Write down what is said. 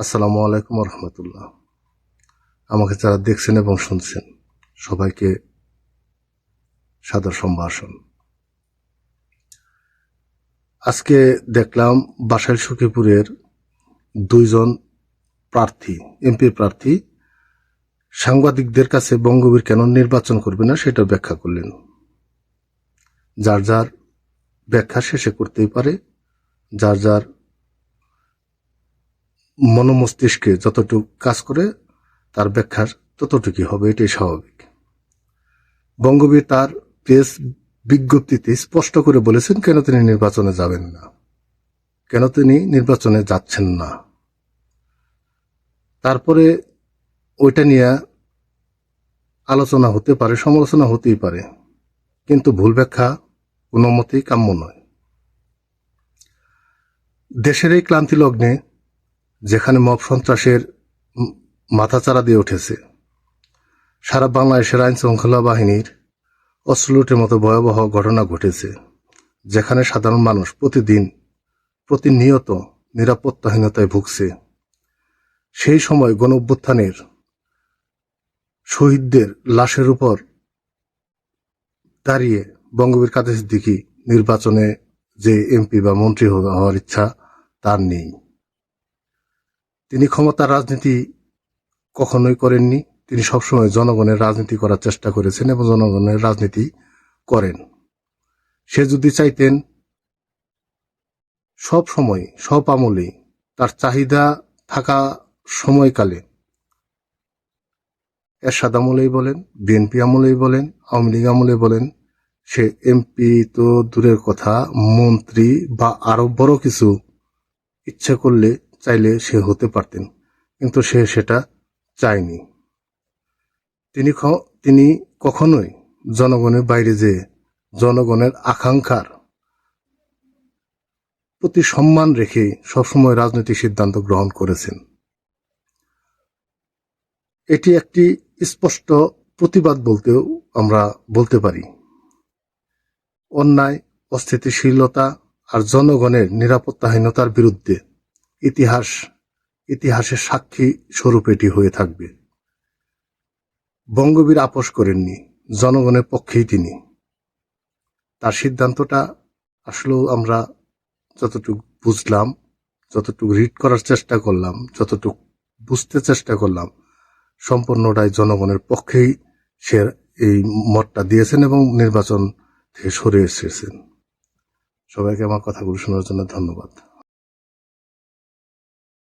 আসসালামু আলাইকুম রহমতুল্লাহ। আমাকে যারা দেখছেন এবং শুনছেন সবাইকে সাদর সম্ভাষণ। আজকে দেখলাম বাসাইল সখীপুরের দুইজন প্রার্থী, এমপি প্রার্থী সাংবাদিকদের কাছে বঙ্গবীর কেন নির্বাচন করবে না সেটা ব্যাখ্যা করলেন। যার যার ব্যাখ্যা শেষে করতেই পারে, যার যার মনোমস্তিষ্কে যতটুকু কাজ করে তার ব্যাখ্যার ততটুকুই হবে, এটাই স্বাভাবিক। বঙ্গবীর তার প্রেস বিজ্ঞপ্তিতে স্পষ্ট করে বলেছেন কেন তিনি নির্বাচনে যাবেন না, কেন তিনি নির্বাচনে যাচ্ছেন না। তারপরে ওইটা নিয়ে আলোচনা হতে পারে, সমালোচনা হতেই পারে, কিন্তু ভুল ব্যাখ্যা কোনো মতেই কাম্য নয়। দেশের এই ক্লান্তি লগ্নে যেখানে মব সন্ত্রাসের মাথাচাড়া দিয়ে উঠেছে, সারা বাংলাদেশের আইন শৃঙ্খলা বাহিনীর অস্ত্রলুটের মতো ভয়াবহ ঘটনা ঘটেছে, যেখানে সাধারণ মানুষ প্রতিনিয়ত নিরাপত্তাহীনতায় ভুগছে, সেই সময় গণঅভ্যুত্থানের শহীদদের লাশের উপর দাঁড়িয়ে বঙ্গবীর কাদের সিদ্দিকী নির্বাচনে যে এমপি বা মন্ত্রী হওয়ার ইচ্ছা তার নেই। তিনি ক্ষমতার রাজনীতি কখনোই করেননি। তিনি সবসময় জনগণের রাজনীতি করার চেষ্টা করেছেন এবং জনগণের রাজনীতি করেন। সে যদি চাইতেন সব সময় সব আমলেই তার চাহিদা থাকা সময়কালে এরশাদ আমলেই বলেন, বিএনপি আমলেই বলেন, আওয়ামী লীগ আমলে বলেন, সে এমপি তো দূরের কথা, মন্ত্রী বা আরো বড় কিছু ইচ্ছে করলে চাইলে সে হতে পারতেন, কিন্তু সে সেটা চায়নি। তিনি কখনোই জনগণের বাইরে যে জনগণের আকাঙ্ক্ষার প্রতি সম্মান রেখে সবসময় রাজনৈতিক সিদ্ধান্ত গ্রহণ করেছেন। এটি একটি স্পষ্ট প্রতিবাদ বলতেও আমরা বলতে পারি। অন্যায়, অস্থিতিশীলতা আর জনগণের নিরাপত্তাহীনতার বিরুদ্ধে ইতিহাসের সাক্ষী স্বরূপ এটি হয়ে থাকবে। বঙ্গবীর আপোষ করেননি, জনগণের পক্ষেই তিনি। তার সিদ্ধান্তটা আসলেও আমরা যতটুকু বুঝলাম, যতটুকু রিড করার চেষ্টা করলাম, যতটুকু বুঝতে চেষ্টা করলাম, সম্পূর্ণটাই জনগণের পক্ষেই সে এই মতটা দিয়েছেন এবং নির্বাচন থেকে সরে এসেছেন। সবাইকে আমার কথাগুলো শোনার জন্য ধন্যবাদ।